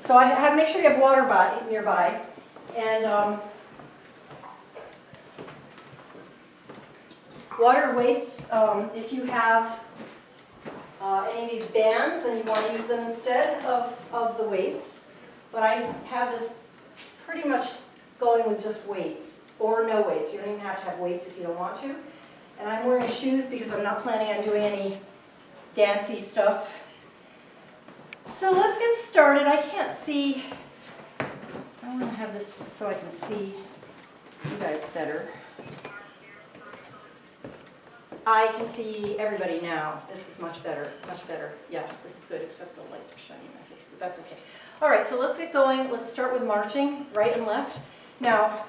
So make sure you have water nearby. And water weights, if you have any of these bands and you want to use them instead of the weights. But I have this pretty much going with just weights or no weights. You don't even have to have weights if you don't want to. And I'm wearing shoes because I'm not planning on doing any dancey stuff. So let's get started. I can't see. I want to have this so I can see you guys better. I can see everybody now. This is much better, much better. Yeah, this is good, except the lights are shining in my face, but that's okay. All right, so let's get going. Let's start with marching, right and left. Now,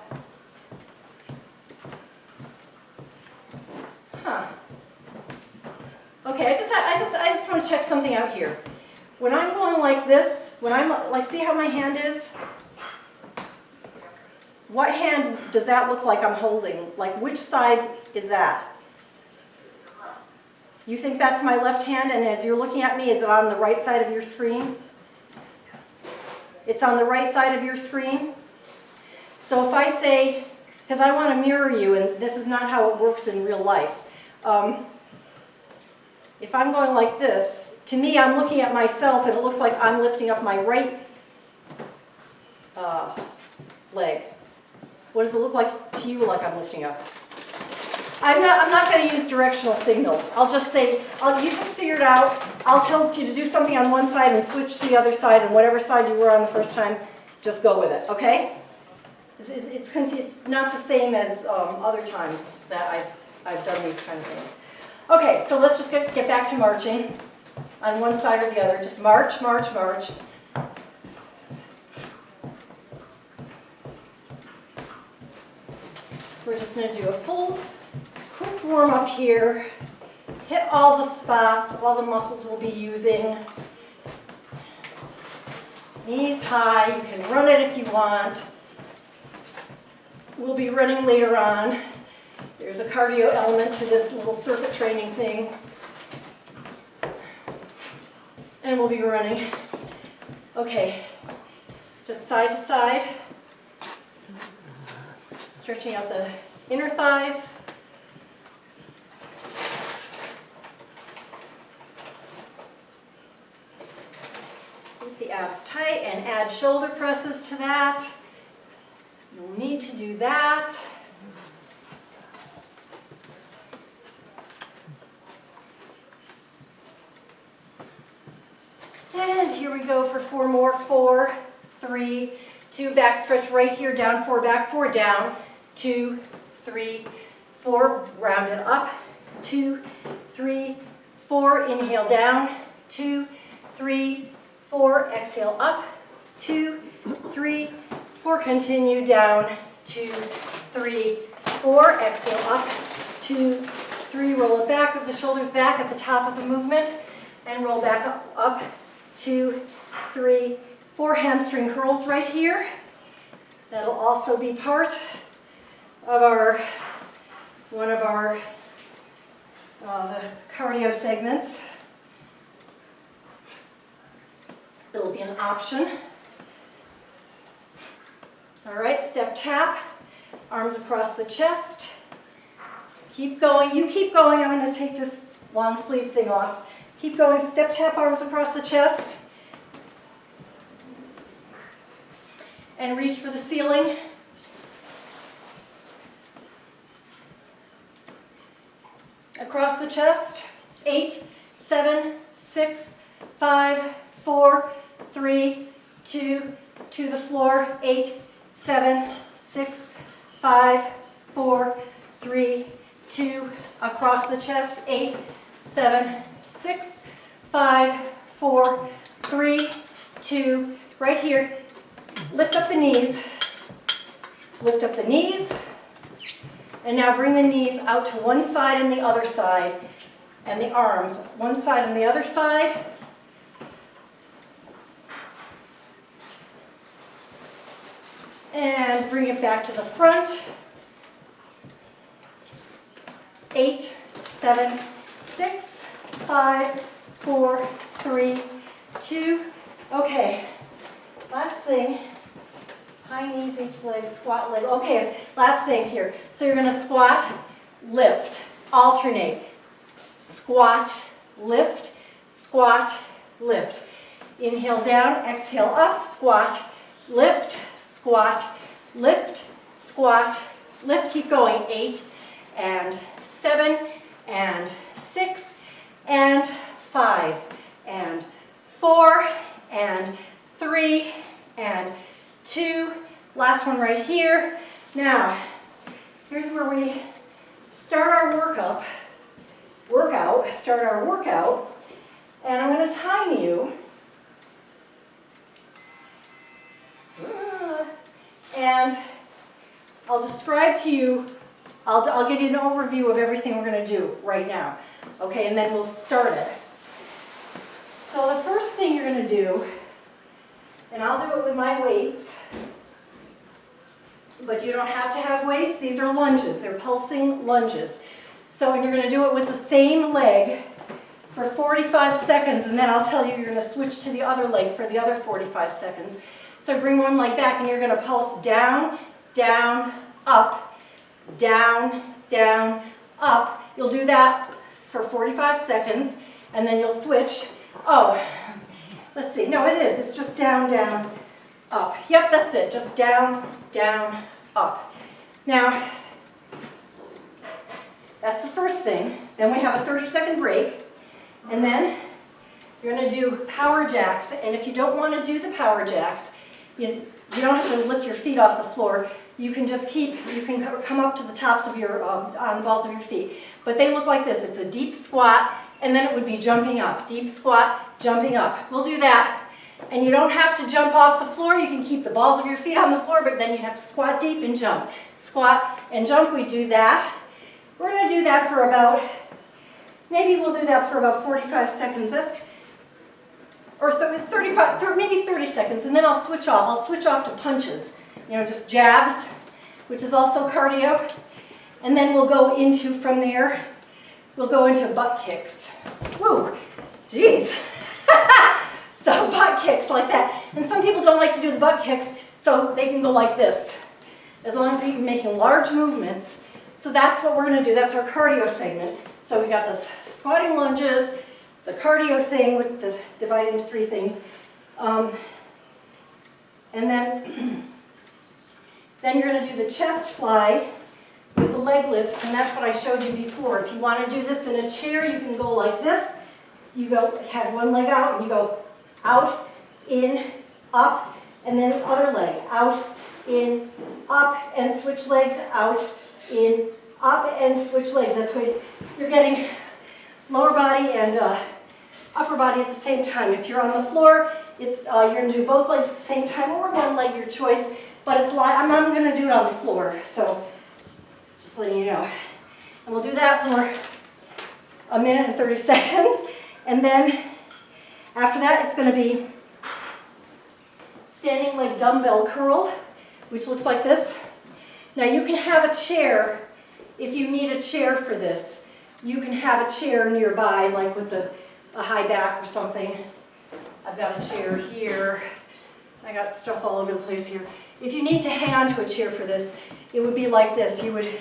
okay, I just want to check something out here. When I'm going like this, when I'm like, see how my hand is? What hand does that look like I'm holding? Like, which side is that? You think that's my left hand, and as you're looking at me, is it on the right side of your screen? It's on the right side of your screen? So if I say, because I want to mirror you, and this is not how it works in real life. If I'm going like this, to me, I'm looking at myself, and it looks like I'm lifting up my right leg. What does it look like to you like I'm lifting up? I'm not going to use directional signals. I'll just say, you just figure it out. I'll tell you to do something on one side and switch to the other side, and whatever side you were on the first time, just go with it, okay? It's not the same as other times that I've done these kind of things. Okay, so let's just get back to marching on one side or the other. Just march, march, march. We're just going to do a full quick warm up here. Hit all the spots, all the muscles we'll be using. Knees high, you can run it if you want. We'll be running later on. There's a cardio element to this little circuit training thing. And we'll be running. Okay, just side to side. Stretching out the inner thighs. Keep the abs tight and add shoulder presses to that. You'll need to do that. And here we go for 4 more. 4, 3, 2, back stretch right here, down 4, back 4, down, 2, 3, 4, round it up, 2, 3, 4, inhale down, 2, 3, 4, exhale up, 2, 3, 4, continue down, 2, 3, 4, exhale up, 2, 3, roll it back with the shoulders back at the top of the movement, and roll back up, 2, 3, 4, hamstring curls right here. That'll also be part of one of our the cardio segments. It'll be an option. All right, step tap, arms across the chest. Keep going, you keep going. I'm going to take this long sleeve thing off. Keep going, step tap, arms across the chest. And reach for the ceiling. Across the chest. 8, 7, 6, 5, 4, 3, 2, to the floor. 8, 7, 6, 5, 4, 3, 2, across the chest. 8, 7, 6, 5, 4, 3, 2, right here. Lift up the knees. Lift up the knees. And now bring the knees out to one side and the other side. And the arms, one side and the other side. And bring it back to the front. 8, 7, 6, 5, 4, 3, 2. Okay. Last thing, high knees, each leg, squat leg. Okay, last thing here. So you're gonna squat, lift, alternate. Squat, lift, squat, lift. Inhale down, exhale up, squat, lift, squat, lift, squat, lift. Keep going. 8 and 7 and 6 and 5 and 4 and 3 and 2. Last one right here. Now, here's where we start our workout. And I'm going to time you. And I'll describe to you, I'll give you an overview of everything we're going to do right now. Okay, and then we'll start it. So the first thing you're going to do, and I'll do it with my weights, but you don't have to have weights. These are lunges. They're pulsing lunges. So and you're going to do it with the same leg for 45 seconds, and then I'll tell you you're going to switch to the other leg for the other 45 seconds. So bring one leg back, and you're going to pulse down, down, up, down, down, up. You'll do that for 45 seconds, and then you'll switch. Oh, let's see. No, it is. It's just down, down, up. Yep, that's it. Just down, down, up. Now, that's the first thing. Then we have a 30-second break, and then you're going to do power jacks. And if you don't want to do the power jacks, you don't have to lift your feet off the floor. You can just come up to the tops of your, on the balls of your feet. But they look like this. It's a deep squat, and then it would be jumping up. Deep squat, jumping up. We'll do that. And you don't have to jump off the floor. You can keep the balls of your feet on the floor, but then you have to squat deep and jump. Squat and jump, we do that. We're going to do that for about, maybe we'll do that for about 45 seconds. Or 35, maybe 30 seconds, and then I'll switch off. I'll switch off to punches, just jabs, which is also cardio. And then we'll go into, from there, we'll go into butt kicks. Woo, geez. So butt kicks like that. And some people don't like to do the butt kicks, so they can go like this, as long as you're making large movements. So that's what we're going to do. That's our cardio segment. So we got the squatting lunges, the cardio thing, with the divided into 3 things, and then you're going to do the chest fly with the leg lifts, and that's what I showed you before. If you want to do this in a chair, you can go like this. You go, have one leg out, and you go out, in, up, and then the other leg, out, in, up, and switch legs, out, in, up, and switch legs. That's what you're getting lower body and upper body at the same time. If you're on the floor, it's you're going to do both legs at the same time, or one leg, your choice. But it's like I'm going to do it on the floor, so just letting you know. And we'll do that for 1 minute and 30 seconds, and then after that, it's going to be standing leg dumbbell curl, which looks like this. Now you can have a chair if you need a chair for this. You can have a chair nearby, like with a high back or something. I've got a chair here. I got stuff all over the place here. If you need to hang on to a chair for this, it would be like this. You would,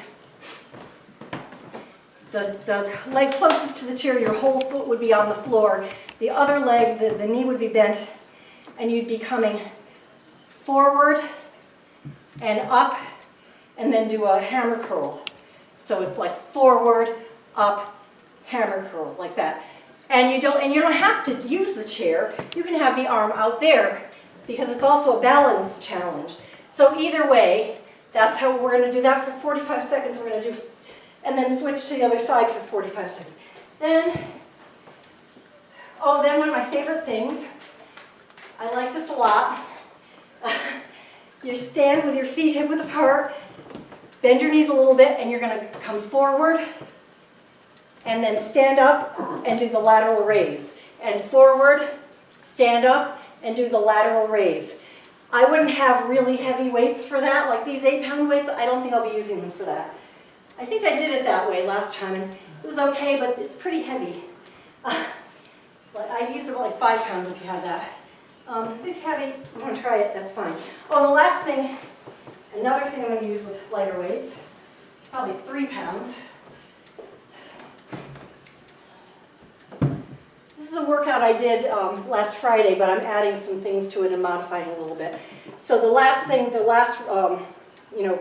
the leg closest to the chair, your whole foot would be on the floor. The other leg, the knee would be bent, and you'd be coming forward and up, and then do a hammer curl. So it's like forward, up, hammer curl, like that. And you don't have to use the chair. You can have the arm out there, because it's also a balance challenge. So either way, that's how we're going to do that for 45 seconds. We're going to do, and then switch to the other side for 45 seconds. Then one of my favorite things, I like this a lot. You stand with your feet hip width apart, bend your knees a little bit, and you're going to come forward, and then stand up and do the lateral raise. And forward, stand up, and do the lateral raise. I wouldn't have really heavy weights for that, like these 8-pound weights. I don't think I'll be using them for that. I think I did it that way last time, and it was okay, but it's pretty heavy. I'd use about like 5 pounds if you had that. If you haven't, you want to try it, that's fine. Oh, and the last thing, another thing I'm going to use with lighter weights, probably 3 pounds. This is a workout I did last Friday, but I'm adding some things to it and modifying it a little bit. So the last thing,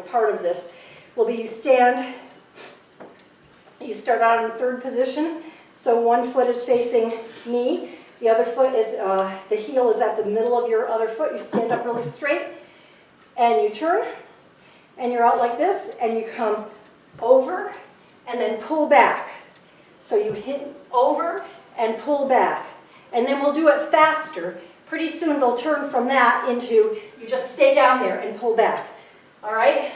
part of this will be you stand, you start out in third position. So one foot is facing knee, the other foot is, the heel is at the middle of your other foot. You stand up really straight and you turn and you're out like this and you come over and then pull back. So you hit over and pull back. And then we'll do it faster. Pretty soon they'll turn from that into you just stay down there and pull back. All right?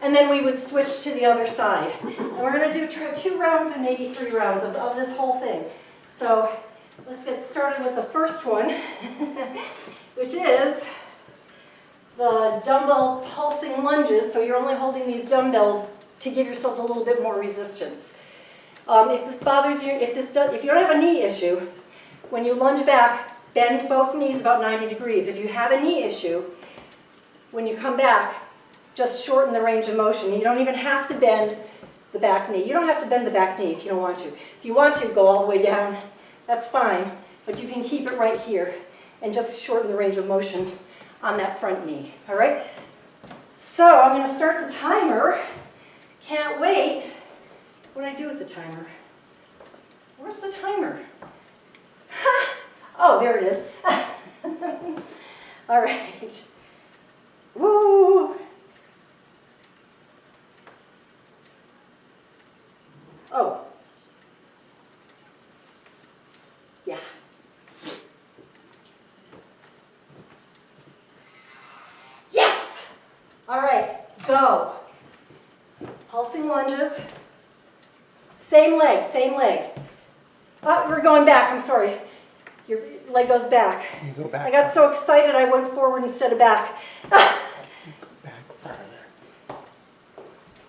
And then we would switch to the other side. And we're going to do 2 rounds and maybe 3 rounds of this whole thing. So let's get started with the first one, which is the dumbbell pulsing lunges. So you're only holding these dumbbells to give yourselves a little bit more resistance. If this bothers you, if you don't have a knee issue, when you lunge back, bend both knees about 90 degrees. If you have a knee issue, when you come back, just shorten the range of motion. You don't even have to bend the back knee. You don't have to bend the back knee if you don't want to. If you want to, go all the way down. That's fine, but you can keep it right here and just shorten the range of motion on that front knee. All right? So I'm going to start the timer. Can't wait. What do I do with the timer? Where's the timer? Ha! Oh, there it is. All right. Woo! Oh. Yeah. Yes! All right, go. Pulsing lunges. Same leg, same leg. Oh, we're going back, I'm sorry. Your leg goes back. You go back. I got so excited I went forward instead of back. Back farther.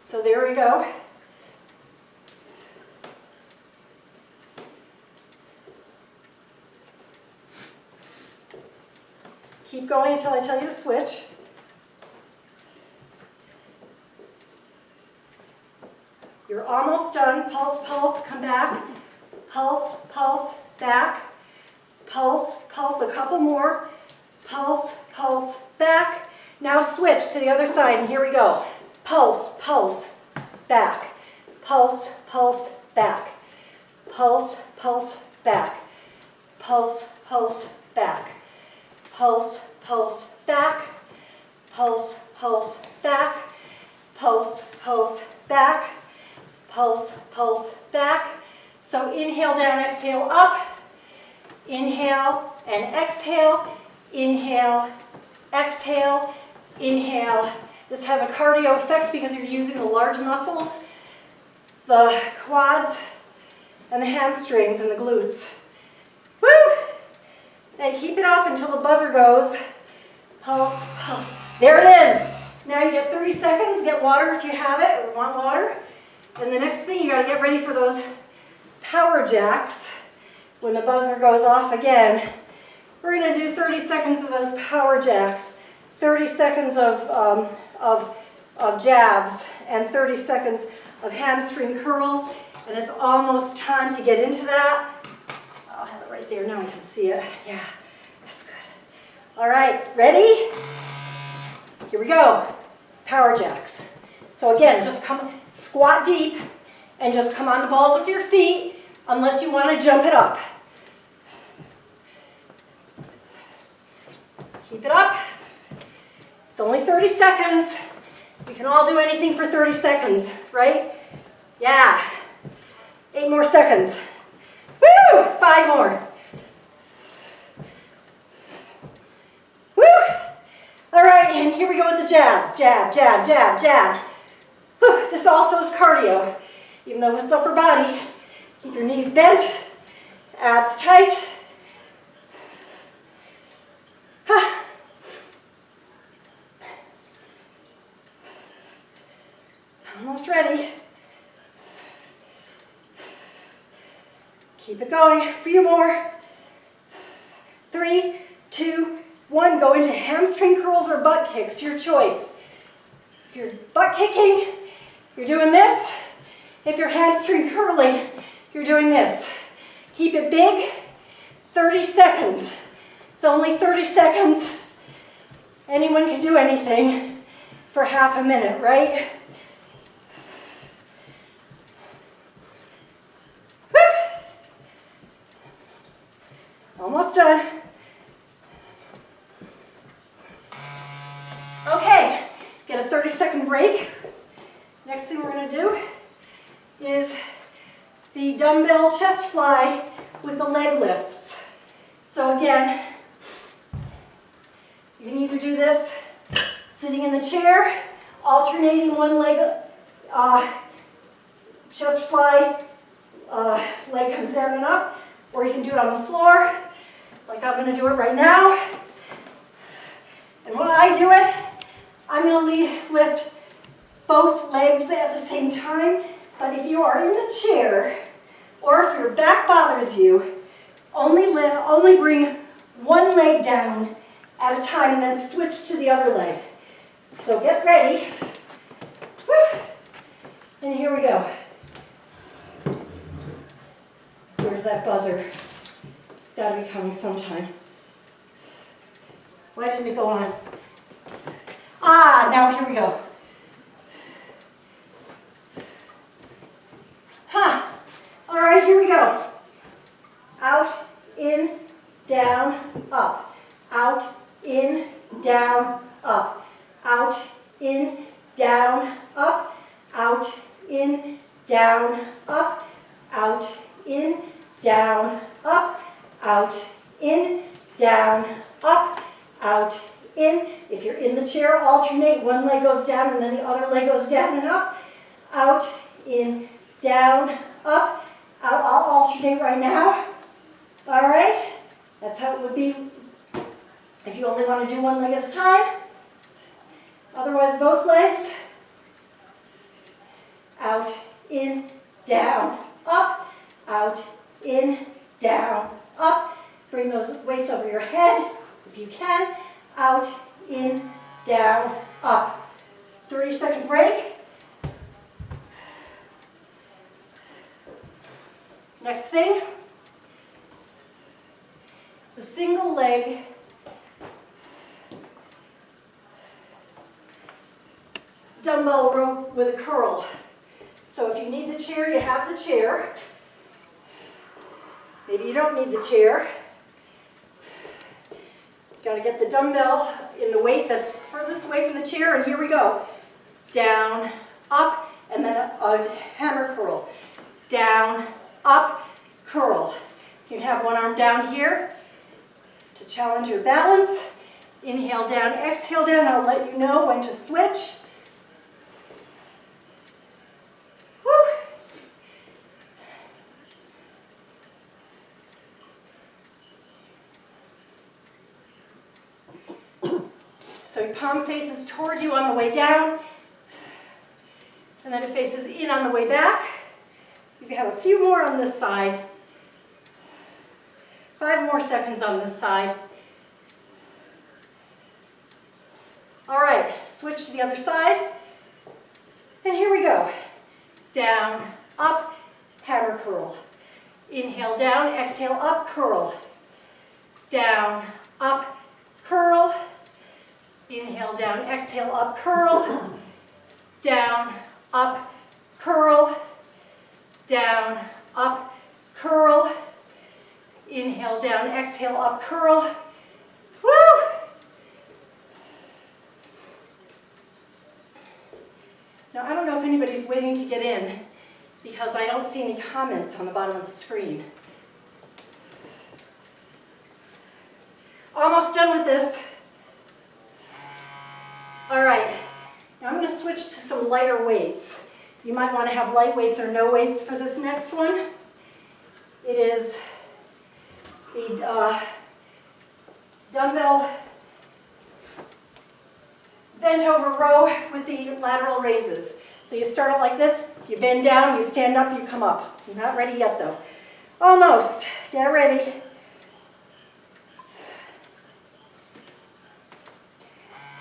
So there we go. Keep going until I tell you to switch. You're almost done. Pulse, pulse, come back. Pulse, pulse, back. Pulse, pulse, a couple more. Pulse, pulse, back. Now switch to the other side, and here we go. Pulse, pulse, back. Pulse, pulse, back. Pulse, pulse, back. Pulse, pulse, back. Pulse, pulse, back. Pulse, pulse, back. Pulse, pulse, back. Pulse, pulse, back. So inhale down, exhale up. Inhale and exhale. Inhale, exhale, inhale. This has a cardio effect because you're using the large muscles, the quads, and the hamstrings and the glutes. Woo! And keep it up until the buzzer goes. Pulse, pulse. There it is. Now you get 30 seconds. Get water if you have it or want water. And the next thing, you got to get ready for those power jacks. When the buzzer goes off again, we're going to do 30 seconds of those power jacks, 30 seconds of jabs, and 30 seconds of hamstring curls. And it's almost time to get into that. I'll have it right there. Now I can see it. Yeah, that's good. All right, ready? Here we go. Power jacks. So again, just come, squat deep, and just come on the balls of your feet, unless you want to jump it up. Keep it up. It's only 30 seconds. You can all do anything for 30 seconds, right? Yeah. 8 more seconds. Woo! 5 more. Woo! All right, and here we go with the jabs. Jab, jab, jab, jab. Whew. This also is cardio. Even though it's upper body, keep your knees bent, abs tight. Almost ready. Keep it going. A few more. 3, 2, go into hamstring curls or butt kicks, your choice. If you're butt kicking, you're doing this. If you're hamstring curling, you're doing this. Keep it big, 30 seconds. It's only 30 seconds. Anyone can do anything for half a minute, right? Woo! Almost done. Okay, get a 30-second break. Next thing we're going to do is the dumbbell chest fly with the leg lifts. So again, you can either do this sitting in the chair, alternating one leg, chest fly, leg comes down and up, or you can do it on the floor, like I'm going to do it right now. And when I do it, I'm going to lift both legs at the same time. But if you are in the chair, or if your back bothers you, only bring one leg down at a time and then switch to the other leg. So get ready. Woo. And here we go. Where's that buzzer? It's got to be coming sometime. Why didn't it go on? Ah, now here we go. Huh. All right, here we go. Out, in, down, up. Out, in, down, up. Out, in, down, up. Out, in, down, up. Out, in, down, up. Out, in, down, up. Out, in. If you're in the chair, alternate. One leg goes down and then the other leg goes down and up. Out, in, down, up. Out. I'll alternate right now. All right? That's how it would be if you only want to do one leg at a time. Otherwise, both legs. Out, in, down, up. Out, in, down, up. Bring those weights over your head if you can. Out, in, down, up. 30-second break. Next thing is a single leg dumbbell row with a curl. So if you need the chair, you have the chair. Maybe you don't need the chair. You got to get the dumbbell in the weight that's furthest away from the chair, and here we go. Down, up, and then a hammer curl. Down, up, curl. You can have one arm down here to challenge your balance. Inhale down, exhale down. I'll let you know when to switch. So your palm faces towards you on the way down, and then it faces in on the way back. You can have a few more on this side. 5 more seconds on this side. All right, switch to the other side. And here we go. Down, up, hammer curl. Inhale down, exhale up, curl. Down, up, curl. Inhale down, exhale up, curl. Down, up, curl. Down, up, curl. Inhale down, exhale up, curl. Woo! Now I don't know if anybody's waiting to get in because I don't see any comments on the bottom of the screen. Almost done with this. All right, now I'm going to switch to some lighter weights. You might want to have light weights or no weights for this next one. It is the dumbbell bent over row with the lateral raises. So you start out like this, you bend down, you stand up, you come up. You're not ready yet though. Almost. Get ready.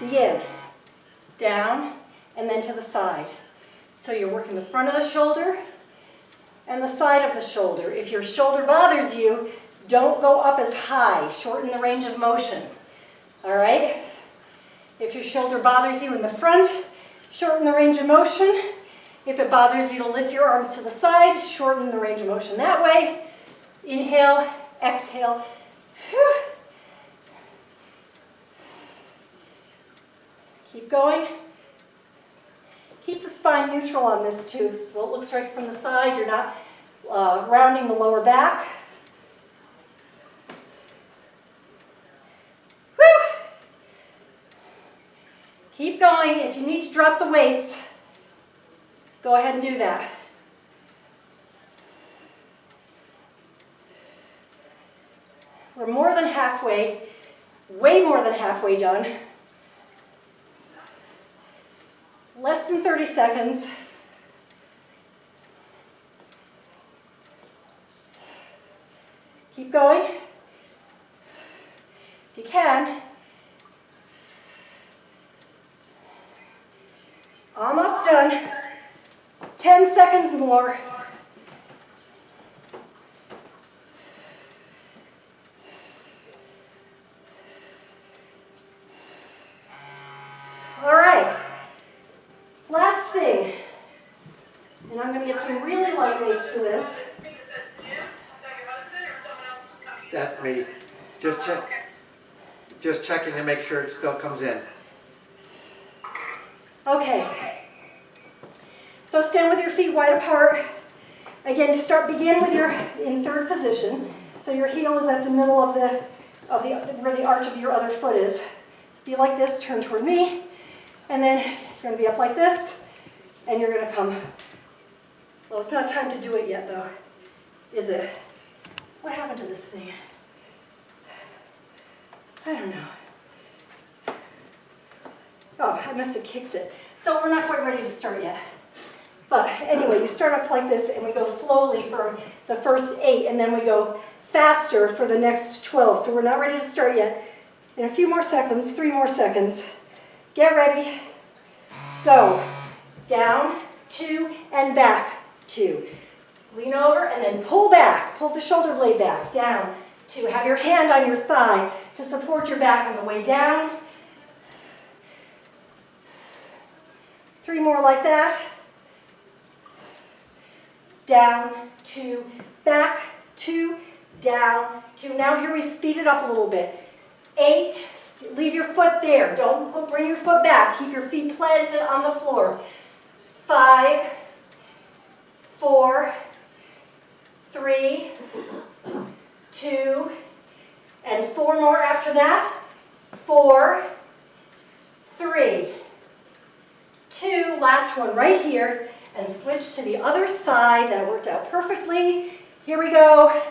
Begin. Down and then to the side. So you're working the front of the shoulder and the side of the shoulder. If your shoulder bothers you, don't go up as high. Shorten the range of motion. All right? If your shoulder bothers you in the front, shorten the range of motion. If it bothers you to lift your arms to the side, shorten the range of motion that way. Inhale, exhale. Whew. Keep going. Keep the spine neutral on this too. So it looks right from the side. You're not rounding the lower back. Woo! Keep going. If you need to drop the weights, go ahead and do that. We're more than halfway, way more than halfway done. Less than 30 seconds. Keep going. If you can. Almost done. 10 seconds more. All right. Last thing, and I'm going to get some really light weights for this. That's me. Just checking to make sure it still comes in. Okay. So stand with your feet wide apart. Again, begin with your in third position. So your heel is at the middle of where the arch of your other foot is. Be like this. Turn toward me, and then you're going to be up like this, and you're going to come. Well, it's not time to do it yet, though, is it? What happened to this thing? I don't know. Oh, I must have kicked it. So we're not quite ready to start yet. But anyway, you start up like this, and we go slowly for the first 8, and then we go faster for the next 12. So we're not ready to start yet. In a few more seconds, 3 more seconds. Get ready. Go. Down, 2, and back, 2. Lean over and then pull back. Pull the shoulder blade back. Down, 2. Have your hand on your thigh to support your back on the way down. 3 more like that. Down, 2, back, 2, down, 2. Now here we speed it up a little bit. 8, leave your foot there. Don't bring your foot back. Keep your feet planted on the floor. 5, 4, 3, 2, and 4 more after that. 4, 3, 2, last one right here, and switch to the other side. That worked out perfectly. Here we go.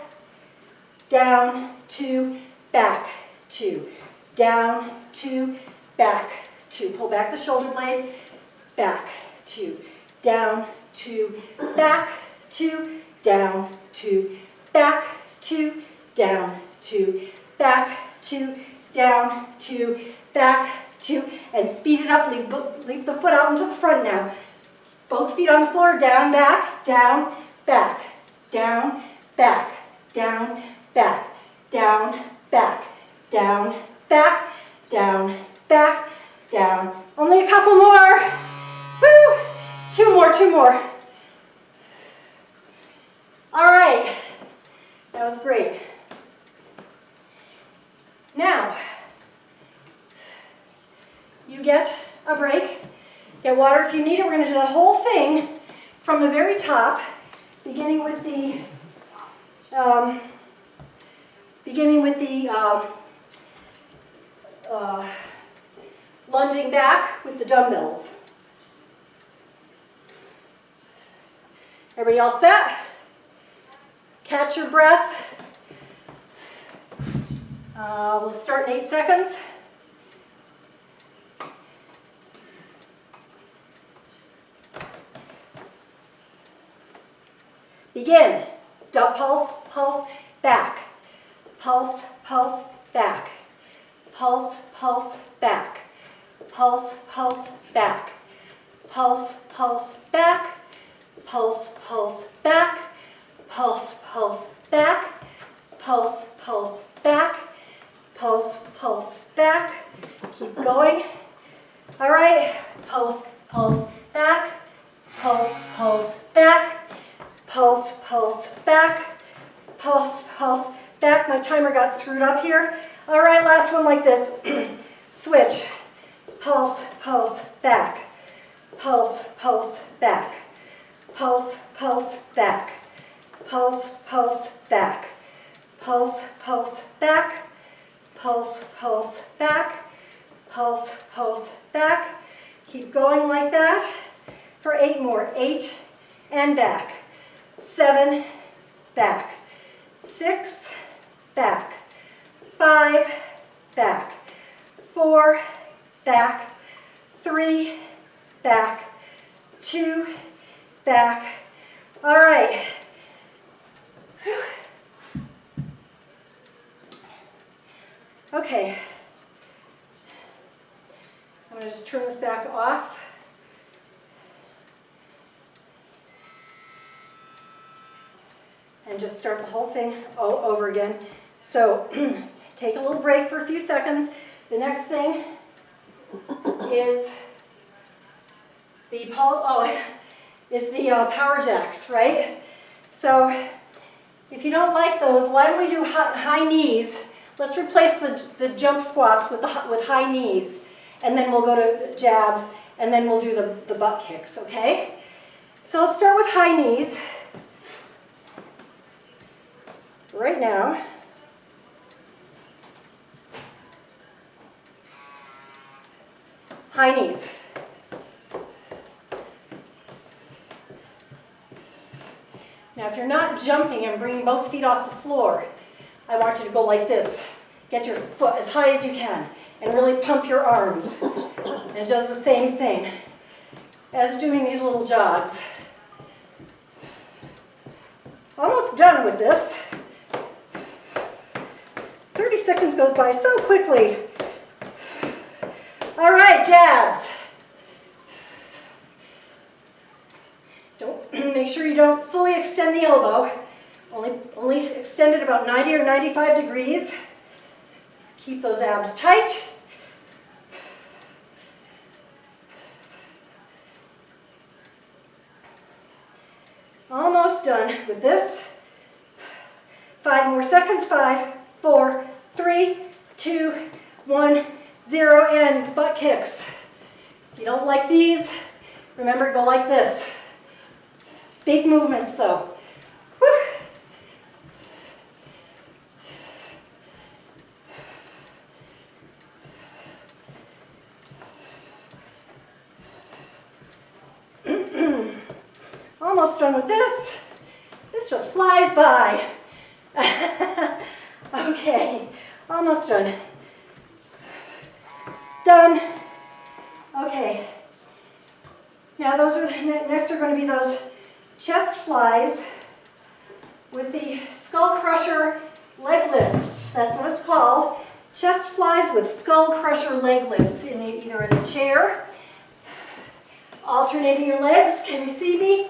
Down, 2, back, 2. Down, 2, back, 2. Pull back the shoulder blade, back, 2. Down, 2, back, 2, down, 2, back, 2, down, 2, back, 2, down, 2, back, 2, and speed it up. Leave the foot out into the front now. Both feet on the floor, down, back, down, back, down, back, down, back, down, back, down, back, down, back, down. Only a couple more. Woo! 2 more, 2 more. All right. That was great. Now, you get a break. Get water if you need it. We're going to do the whole thing from the very top, beginning with the lunging back with the dumbbells. Everybody all set? Catch your breath. We'll start in 8 seconds. Begin. Pulse, pulse, back. Pulse, pulse, back. Pulse, pulse, back. pulse, pulse, back. Pulse, pulse, back. Pulse, pulse, back. Pulse, pulse, back. Pulse, pulse, back. Pulse, pulse, back. Keep going. All right. Pulse, pulse, back. Pulse, pulse, back. Pulse, pulse, back. Pulse, pulse, back. My timer got screwed up here. All right, last one like this. Switch. Pulse, pulse, back. Pulse, pulse, back. Pulse, pulse, back. Pulse, pulse, back. Pulse, pulse, back. Pulse, pulse, back. Pulse, pulse, back. Keep going like that for 8 more. 8 and back. 7, back. 6, back. 5, back. 4, back. 3, back. 2, back. All right. Whew. Okay. I'm going to just turn this back off. And just start the whole thing over again. So take a little break for a few seconds. The next thing is the power jacks, right? So if you don't like those, why don't we do high knees? Let's replace the jump squats with high knees, and then we'll go to jabs, and then we'll do the butt kicks, okay? So let's start with high knees. Right now. High knees. Now if you're not jumping and bringing both feet off the floor, I want you to go like this. Get your foot as high as you can and really pump your arms. And it does the same thing as doing these little jogs. Almost done with this. 30 seconds goes by so quickly. All right, jabs. Make sure you don't fully extend the elbow. Only extend it about 90 or 95 degrees. Keep those abs tight. Almost done with this. 5 more seconds. 5, 4, 3, 2, 1, 0, and butt kicks. If you don't like these, remember, go like this. Big movements though. Woo. Almost done with this. This just flies by. Okay, almost done. Done. Okay. Now next are going to be those chest flies with the skull crusher leg lifts. That's what it's called. Chest flies with skull crusher leg lifts, either in a chair, alternating your legs. Can you see me?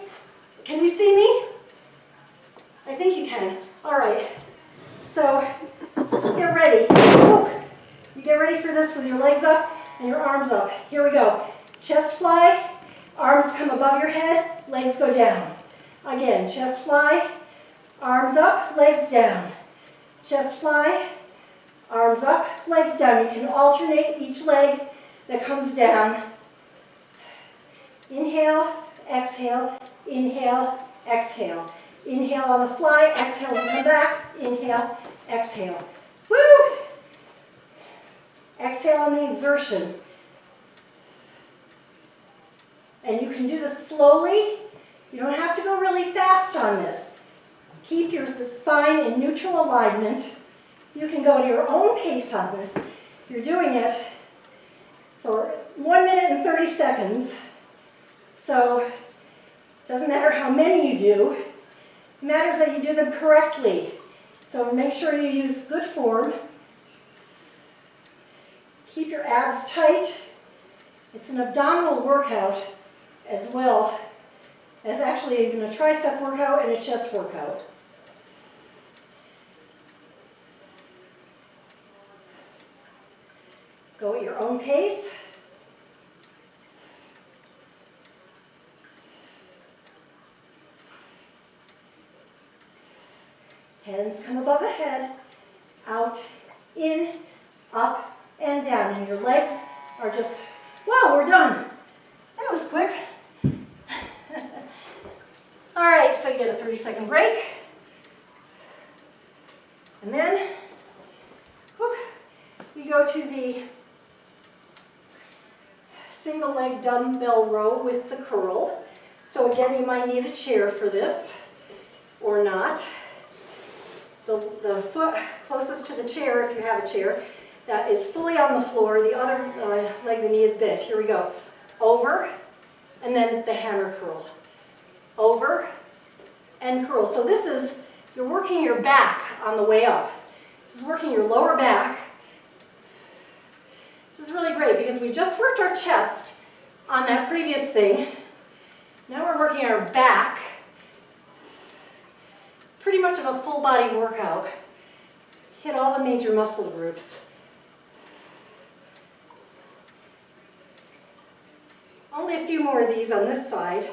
Can you see me? I think you can. All right. So just get ready. Woo. You get ready for this with your legs up and your arms up. Here we go. Chest fly, arms come above your head, legs go down. Again, chest fly, arms up, legs down. Chest fly, arms up, legs down. You can alternate each leg that comes down. Inhale, exhale, inhale, exhale. Inhale on the fly, exhale as you come back. Inhale, exhale. Woo! Exhale on the exertion. And you can do this slowly. You don't have to go really fast on this. Keep the spine in neutral alignment. You can go at your own pace on this. You're doing it for 1 minute and 30 seconds. So it doesn't matter how many you do. It matters that you do them correctly. So make sure you use good form. Keep your abs tight. It's an abdominal workout as well as actually even a tricep workout and a chest workout. Go at your own pace. Hands come above the head, out, in, up, and down. And your legs are just, wow, we're done. That was quick. All right, so you get a 30-second break. And then we go to the single leg dumbbell row with the curl. So again, you might need a chair for this or not. The foot closest to the chair, if you have a chair, that is fully on the floor. The other leg, the knee is bent. Here we go. Over, and then the hammer curl. Over, and curl. So this is, you're working your back on the way up. This is working your lower back. This is really great because we just worked our chest on that previous thing. Now we're working our back. Pretty much of a full body workout. Hit all the major muscle groups. Only a few more of these on this side.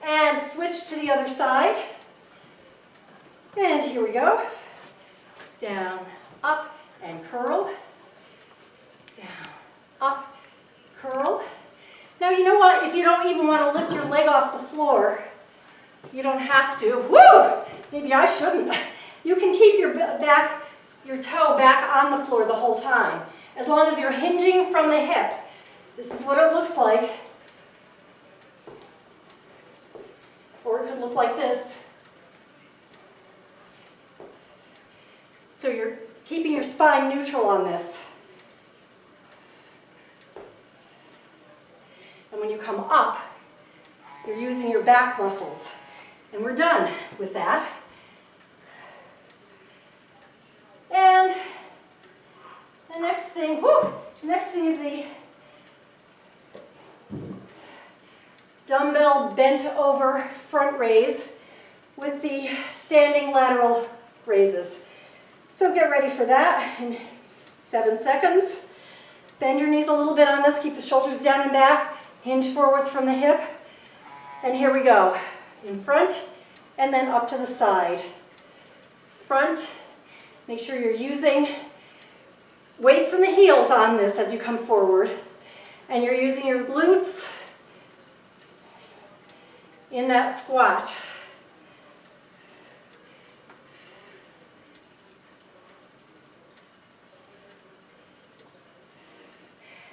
And switch to the other side. And here we go. Down, up, and curl. Down, up, curl. Now you know what? If you don't even want to lift your leg off the floor, you don't have to. Woo! Maybe I shouldn't. You can keep your toe back on the floor the whole time, as long as you're hinging from the hip. This is what it looks like. Or it could look like this. So you're keeping your spine neutral on this. And when you come up, you're using your back muscles. And we're done with that. And the next thing, is the dumbbell bent over front raise with the standing lateral raises. So get ready for that in 7 seconds. Bend your knees a little bit on this, keep the shoulders down and back, hinge forward from the hip. And here we go. In front and then up to the side. Front, make sure you're using weights in the heels on this as you come forward. And you're using your glutes in that squat.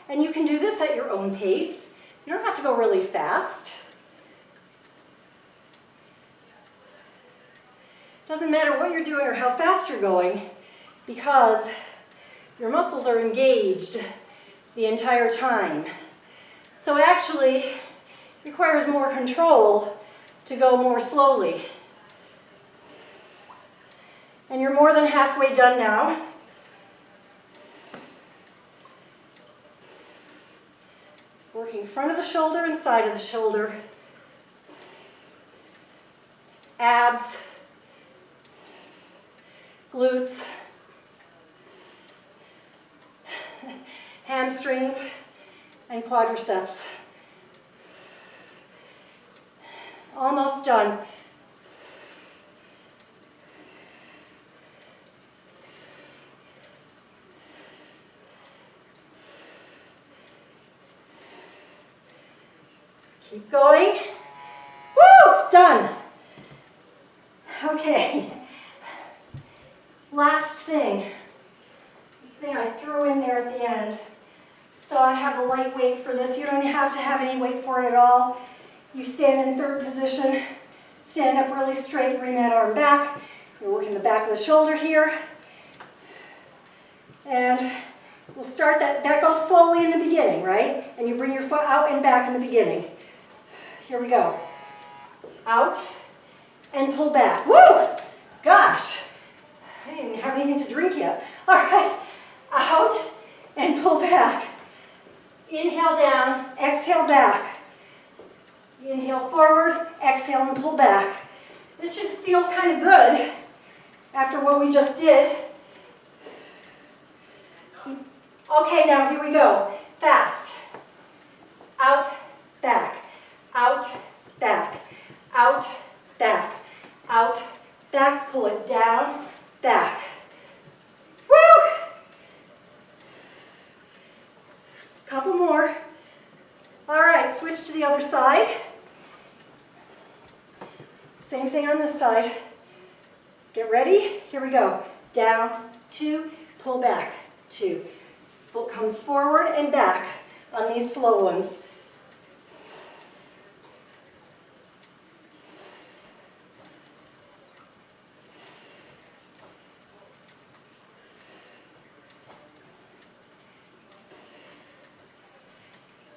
And you can do this at your own pace. You don't have to go really fast. Doesn't matter what you're doing or how fast you're going, because your muscles are engaged the entire time. So it actually requires more control to go more slowly. And you're more than halfway done now. Working front of the shoulder and side of the shoulder. Abs, glutes, hamstrings, and quadriceps. Almost done. Keep going. Woo! Done. Okay. Last thing. This thing I threw in there at the end. So I have a light weight for this. You don't have to have any weight for it at all. You stand in third position. Stand up really straight. Bring that arm back. You're working the back of the shoulder here. And we'll start that. That goes slowly in the beginning, right? And you bring your foot out and back in the beginning. Here we go. out, and pull back. Woo! Gosh, I didn't even have anything to drink yet. All right, out and pull back. Inhale down, exhale back. Inhale forward, exhale and pull back. This should feel kind of good after what we just did. Okay, now here we go. Fast. Out, back. Out, back. Out, back. Out, back. Pull it down, back. Woo! Couple more. All right, switch to the other side. Same thing on this side. Get ready. Here we go. Down, 2, pull back, 2. Foot comes forward and back on these slow ones.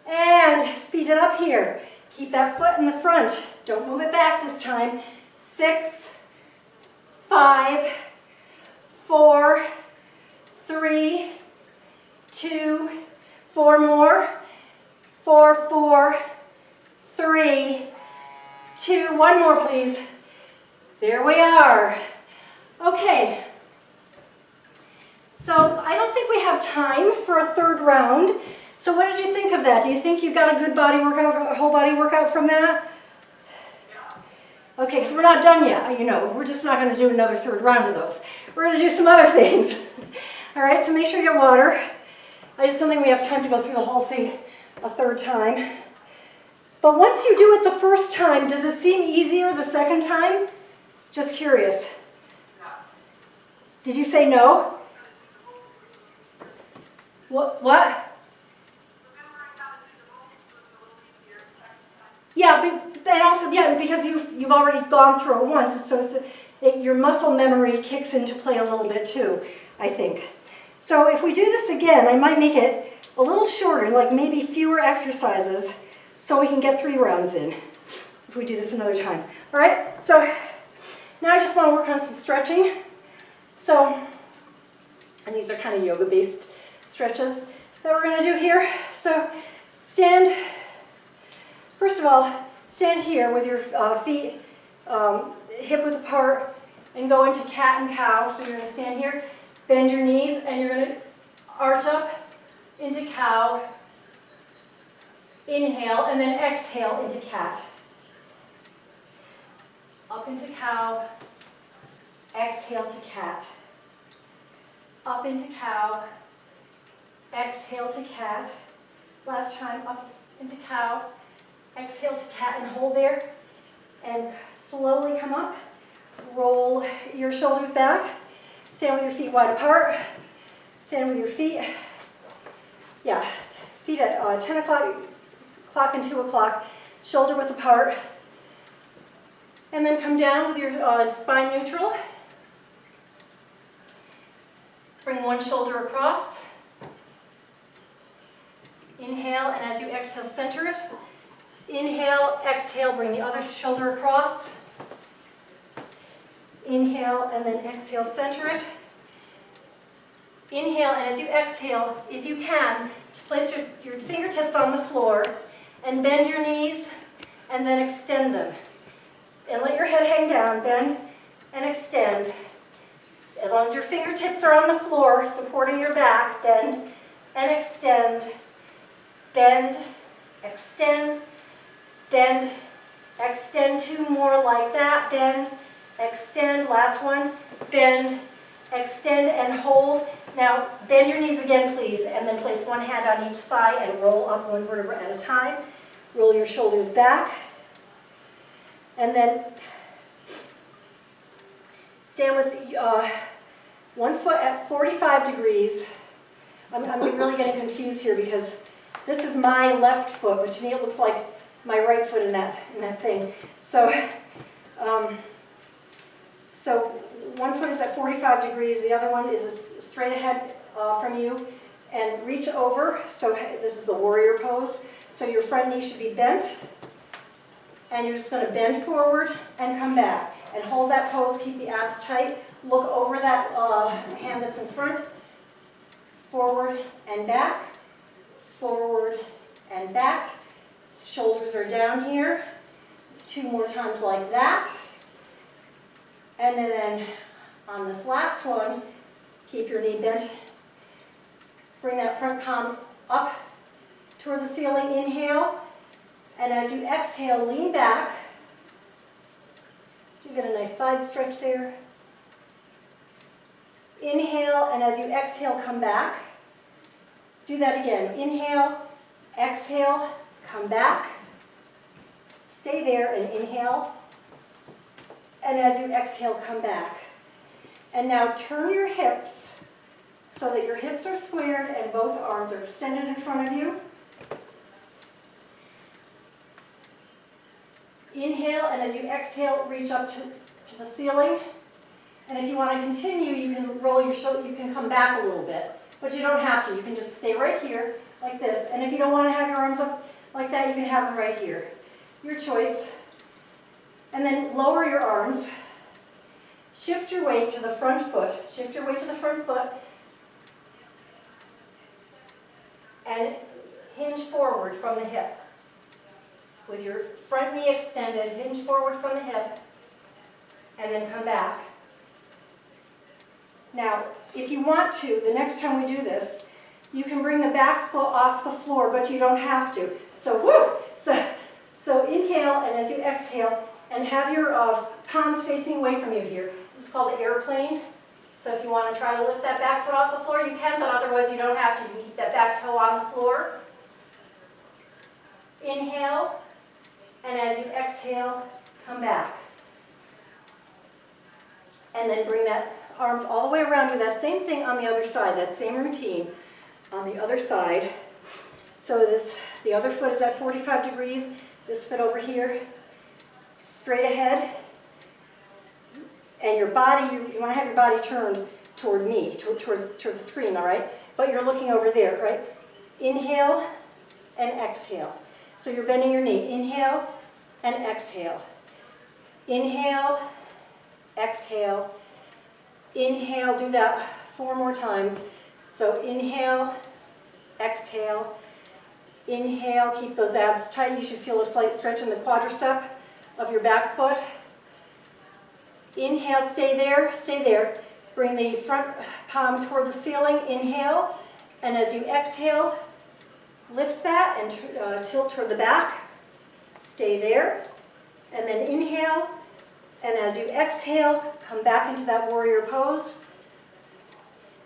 And speed it up here. Keep that foot in the front. Don't move it back this time. 6, 5, 4, 3, 2, 4 more. 4, 4, 3, 2, 1 more please. There we are. Okay. So I don't think we have time for a third round. So what did you think of that? Do you think you got a good body workout, a whole body workout from that? Yeah. Okay, because we're not done yet. You know, we're just not going to do another third round of those. We're going to do some other things. All right, so make sure you get water. I just don't think we have time to go through the whole thing a third time. But once you do it the first time, does it seem easier the second time? Just curious. No. Did you say no? What? Yeah, but also, yeah, because you've already gone through it once, so your muscle memory kicks into play a little bit too, I think. So if we do this again, I might make it a little shorter, like maybe fewer exercises, so we can get 3 rounds in, if we do this another time. All right, so now I just want to work on some stretching. So, and these are kind of yoga-based stretches that we're going to do here. So stand. First of all, stand here with your feet hip-width apart and go into cat and cow. So you're going to stand here, bend your knees, and you're going to arch up into cow, inhale, and then exhale into cat. Up into cow, exhale to cat. Up into cow, exhale to cat. Last time, up into cow, exhale to cat, and hold there. And slowly come up. Roll your shoulders back. Stand with your feet wide apart. Stand with your feet. Yeah, feet at 10 o'clock and 2 o'clock. Shoulder width apart. And then come down with your spine neutral. Bring one shoulder across. Inhale, and as you exhale, center it. Inhale, exhale, bring the other shoulder across. Inhale, and then exhale, center it. Inhale, and as you exhale, if you can, place your fingertips on the floor and bend your knees and then extend them. And let your head hang down, bend and extend. As long as your fingertips are on the floor, supporting your back, bend and extend. Bend, extend, bend, extend. 2 more like that. Bend, extend. Last one. Bend, extend, and hold. Now, bend your knees again, please, and then place one hand on each thigh and roll up one vertebra at a time. Roll your shoulders back. And then stand with one foot at 45 degrees. I'm really getting confused here because this is my left foot, but to me it looks like my right foot in that thing. So, so one foot is at 45 degrees, the other one is straight ahead from you, and reach over. So this is the warrior pose. So your front knee should be bent. And you're just going to bend forward and come back. And hold that pose, keep the abs tight. Look over that hand that's in front. Forward and back. Forward and back. Shoulders are down here. 2 more times like that. And then on this last one, keep your knee bent. Bring that front palm up toward the ceiling. Inhale. And as you exhale, lean back. So you get a nice side stretch there. Inhale, and as you exhale, come back. Do that again. Inhale, exhale, come back. Stay there and inhale. And as you exhale, come back. And now turn your hips so that your hips are squared and both arms are extended in front of you. Inhale, and as you exhale, reach up to the ceiling. And if you want to continue, you can roll your shoulder, you can come back a little bit. But you don't have to. You can just stay right here, like this. And if you don't want to have your arms up like that, you can have them right here. Your choice. And then lower your arms. Shift your weight to the front foot. Shift your weight to the front foot. And hinge forward from the hip. With your front knee extended, hinge forward from the hip. And then come back. Now, if you want to, the next time we do this, you can bring the back foot off the floor, but you don't have to. So, So inhale, and as you exhale, and have your palms facing away from you here. This is called the airplane. So if you want to try to lift that back foot off the floor, you can, but otherwise you don't have to. You can keep that back toe on the floor. Inhale, and as you exhale, come back. And then bring that arms all the way around. Do that same thing on the other side, that same routine on the other side. So the other foot is at 45 degrees. This foot over here, straight ahead. And your body, you want to have your body turned toward me, toward the screen, all right? But you're looking over there, right? Inhale and exhale. So you're bending your knee. Inhale and exhale. Inhale, exhale. Inhale, do that 4 more times. So inhale, exhale. Inhale, keep those abs tight. You should feel a slight stretch in the quadricep of your back foot. Inhale, stay there, stay there. Bring the front palm toward the ceiling. Inhale, and as you exhale, lift that and tilt toward the back. Stay there, and then inhale, and as you exhale, come back into that warrior pose.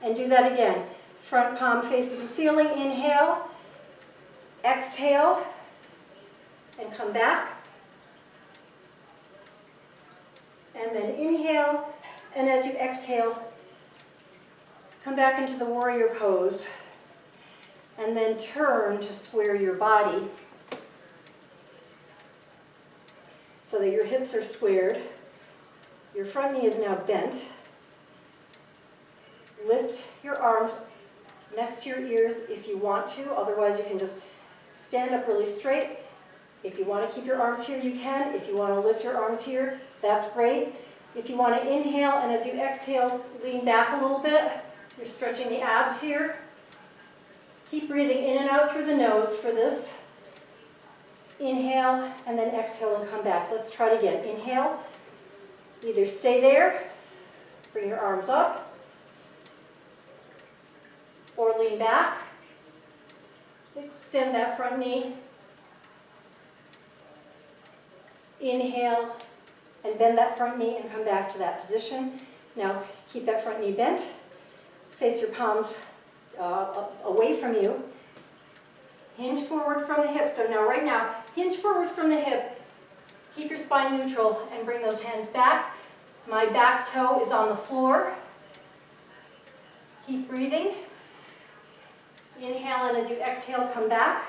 And do that again. Front palm faces the ceiling. Inhale, exhale, and come back. And then inhale, and as you exhale, come back into the warrior pose. And then turn to square your body so that your hips are squared. Your front knee is now bent. Lift your arms next to your ears if you want to. Otherwise, you can just stand up really straight. If you want to keep your arms here, you can. If you want to lift your arms here, that's great. If you want to inhale, and as you exhale, lean back a little bit. You're stretching the abs here. Keep breathing in and out through the nose for this. Inhale, and then exhale and come back. Let's try it again. Inhale. Either stay there, bring your arms up, or lean back. Extend that front knee. Inhale, and bend that front knee and come back to that position. Now, keep that front knee bent. Face your palms away from you. Hinge forward from the hip. So now, right now, hinge forward from the hip. Keep your spine neutral and bring those hands back. My back toe is on the floor. Keep breathing. Inhale, and as you exhale, come back.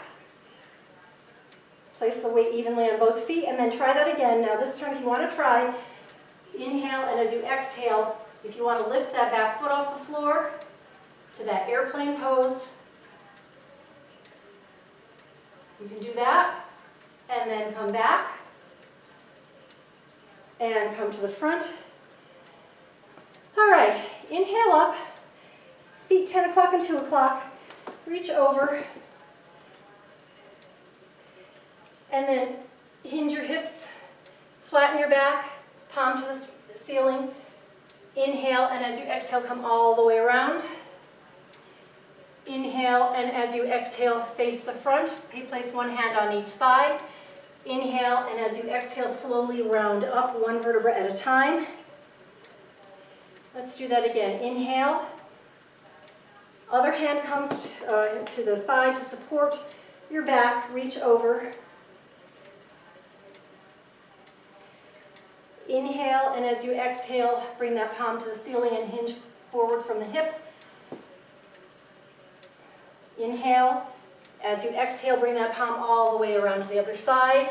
Place the weight evenly on both feet, and then try that again. Now this time, if you want to try, inhale, and as you exhale, if you want to lift that back foot off the floor to that airplane pose, you can do that, and then come back. and come to the front. All right, inhale up, feet 10 o'clock and 2 o'clock, reach over, and then hinge your hips, flatten your back, palm to the ceiling. Inhale, and as you exhale, come all the way around. Inhale, and as you exhale, face the front. Place one hand on each thigh. Inhale, and as you exhale, slowly round up, one vertebra at a time. Let's do that again. Inhale. Other hand comes to the thigh to support your back. Reach over. Inhale, and as you exhale, bring that palm to the ceiling and hinge forward from the hip. Inhale. As you exhale, bring that palm all the way around to the other side.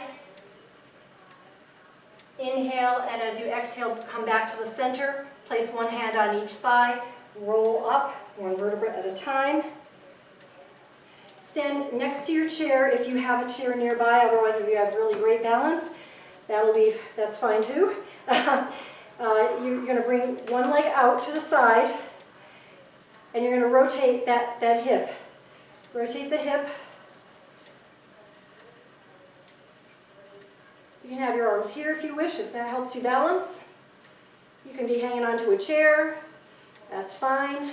Inhale, and as you exhale, come back to the center. Place one hand on each thigh. Roll up, one vertebra at a time. Stand next to your chair if you have a chair nearby. Otherwise, if you have really great balance, that's fine too. You're going to bring one leg out to the side, and you're going to rotate that hip. Rotate the hip. You can have your arms here if you wish, if that helps you balance. You can be hanging onto a chair. That's fine.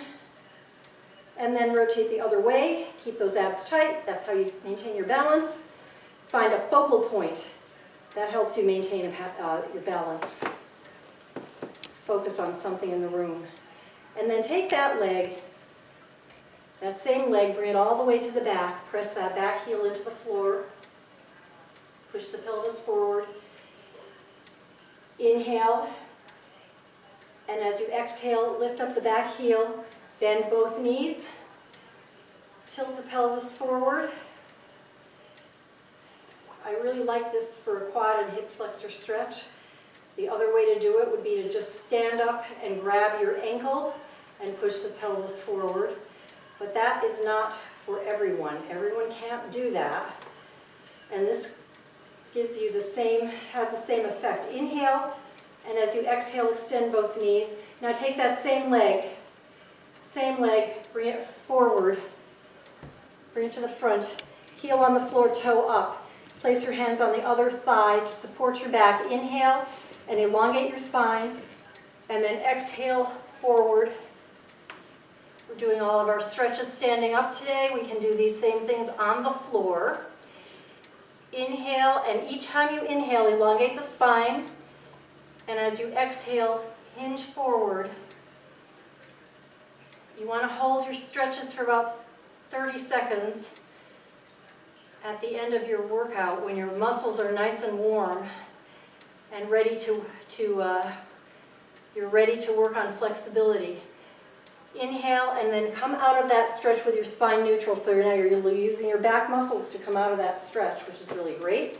And then rotate the other way. Keep those abs tight. That's how you maintain your balance. Find a focal point. That helps you maintain your balance. Focus on something in the room. And then take that leg, that same leg, bring it all the way to the back. Press that back heel into the floor. Push the pelvis forward. Inhale. And as you exhale, lift up the back heel. Bend both knees. Tilt the pelvis forward. I really like this for a quad and hip flexor stretch. The other way to do it would be to just stand up and grab your ankle and push the pelvis forward. But that is not for everyone. Everyone can't do that. And this gives you has the same effect. Inhale, and as you exhale, extend both knees. Now take that same leg, bring it forward, bring it to the front, heel on the floor, toe up. Place your hands on the other thigh to support your back. Inhale and elongate your spine, and then exhale forward. We're doing all of our stretches standing up today. We can do these same things on the floor. Inhale, and each time you inhale, elongate the spine, and as you exhale, hinge forward. You want to hold your stretches for about 30 seconds at the end of your workout when your muscles are nice and warm and ready you're ready to work on flexibility. Inhale, and then come out of that stretch with your spine neutral. So now you're using your back muscles to come out of that stretch, which is really great.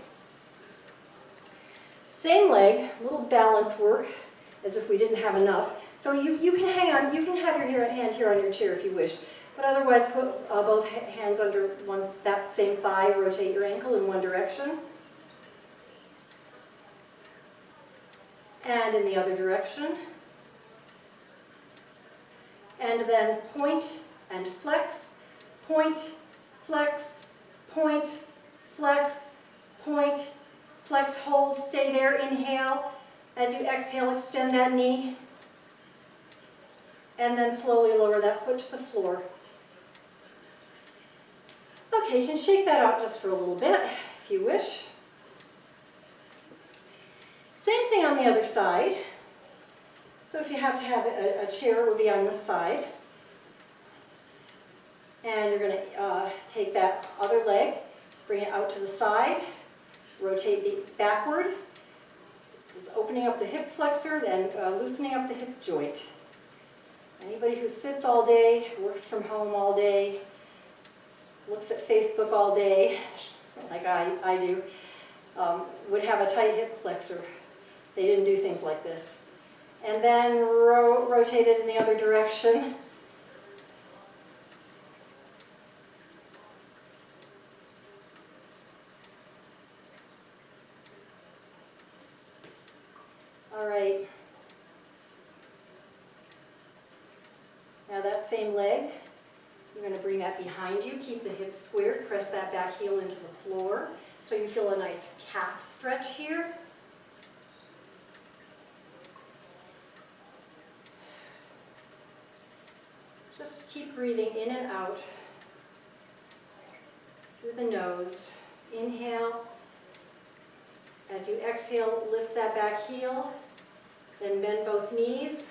Same leg, a little balance work, as if we didn't have enough. So you can hang on, you can have your hand here on your chair if you wish. But otherwise, put both hands under that same thigh, rotate your ankle in one direction. And in the other direction. And then point and flex, point, flex, point, flex, point, flex, hold, stay there, inhale. As you exhale, extend that knee. And then slowly lower that foot to the floor. Okay, you can shake that out just for a little bit, if you wish. Same thing on the other side. So if you have to have a chair, it would be on this side. And you're going to take that other leg, bring it out to the side, rotate it backward. This is opening up the hip flexor, then loosening up the hip joint. Anybody who sits all day, works from home all day, looks at Facebook all day, like I do, would have a tight hip flexor. They didn't do things like this. And then rotate it in the other direction. All right. Now that same leg, you're going to bring that behind you. Keep the hips squared. Press that back heel into the floor so you feel a nice calf stretch here. Just keep breathing in and out through the nose. Inhale. As you exhale, lift that back heel. Then bend both knees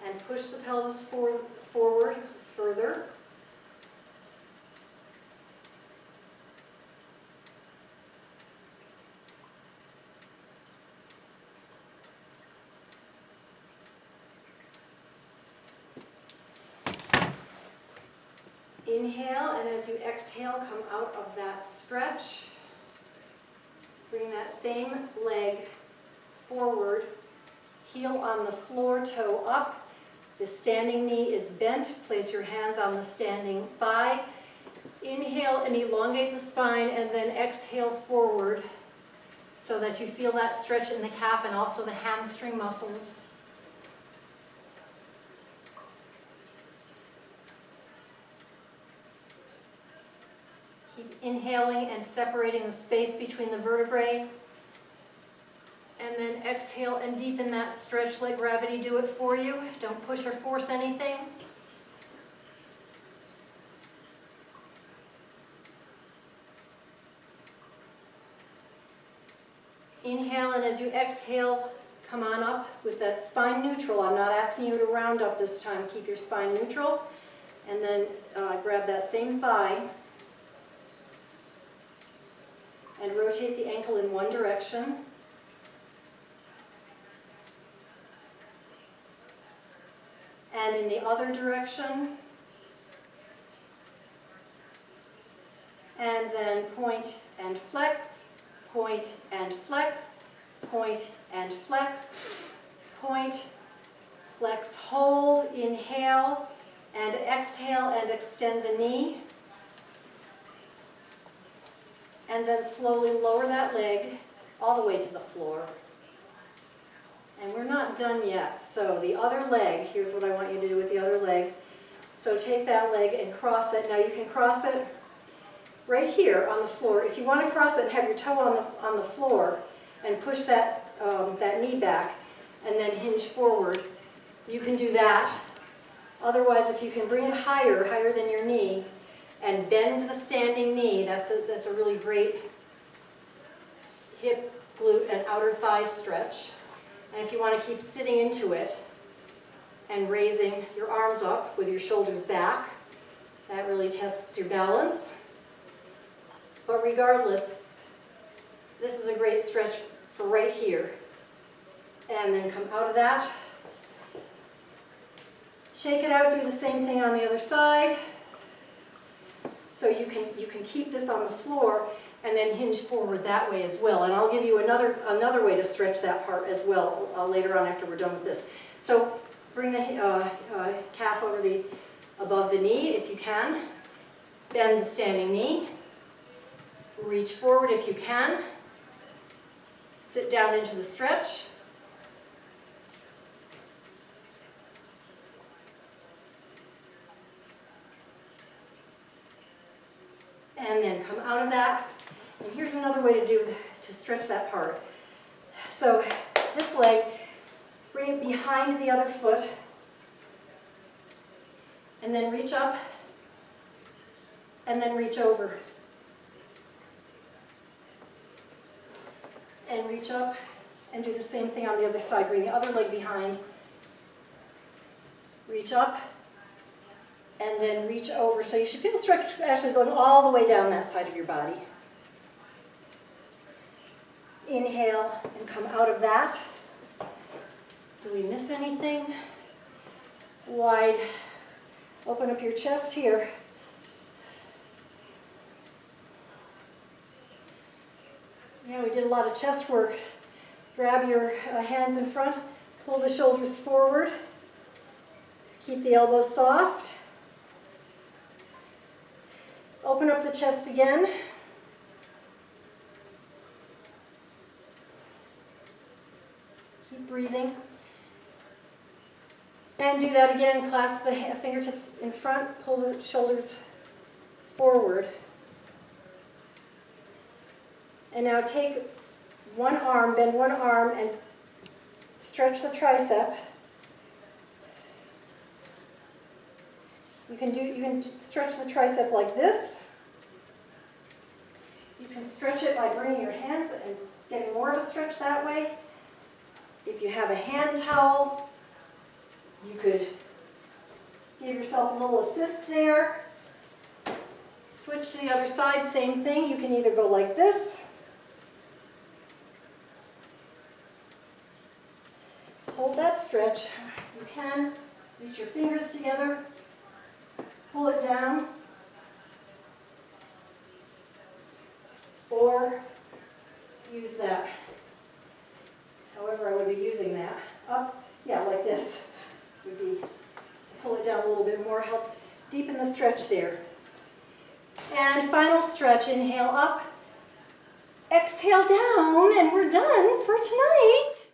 and push the pelvis forward further. Inhale, and as you exhale, come out of that stretch. Bring that same leg forward, heel on the floor, toe up. The standing knee is bent. Place your hands on the standing thigh. Inhale and elongate the spine, and then exhale forward so that you feel that stretch in the calf and also the hamstring muscles. Keep inhaling and separating the space between the vertebrae. And then exhale and deepen that stretch. Let gravity do it for you. Don't push or force anything. Inhale, and as you exhale, come on up with that spine neutral. I'm not asking you to round up this time. Keep your spine neutral. And then grab that same thigh and rotate the ankle in one direction. And in the other direction. And then point and flex, point and flex, point and flex, point, flex, hold, inhale, and exhale and extend the knee. And then slowly lower that leg all the way to the floor. And we're not done yet. So the other leg, here's what I want you to do with the other leg. So take that leg and cross it. Now you can cross it right here on the floor. If you want to cross it and have your toe on the floor and push that, that knee back and then hinge forward, you can do that. Otherwise, if you can bring it higher than your knee, and bend the standing knee, that's a really great hip, glute, and outer thigh stretch. And if you want to keep sitting into it and raising your arms up with your shoulders back, that really tests your balance. But regardless, this is a great stretch for right here. And then come out of that. Shake it out, do the same thing on the other side. So you can keep this on the floor and then hinge forward that way as well. And I'll give you another way to stretch that part as well later on after we're done with this. So bring the calf above the knee if you can. Bend the standing knee. Reach forward if you can. Sit down into the stretch. And then come out of that. And here's another way to stretch that part. So this leg, bring it behind the other foot. And then reach up. And then reach over. And reach up. And do the same thing on the other side. Bring the other leg behind. Reach up. And then reach over. So you should feel the stretch actually going all the way down that side of your body. Inhale and come out of that. Do we miss anything? Wide. Open up your chest here. Yeah, we did a lot of chest work. Grab your hands in front. Pull the shoulders forward. Keep the elbows soft. Open up the chest again. Keep breathing. And do that again. Clasp the fingertips in front, pull the shoulders forward. And now take one arm, bend one arm, and stretch the tricep. You can stretch the tricep like this. You can stretch it by bringing your hands and getting more of a stretch that way. If you have a hand towel, you could give yourself a little assist there. Switch to the other side, same thing. You can either go like this. Hold that stretch. You can reach your fingers together. Pull it down. Or use that. However I would be using that. Up, yeah, like this would be to pull it down a little bit more, helps deepen the stretch there. And final stretch, inhale up, exhale down, and we're done for tonight.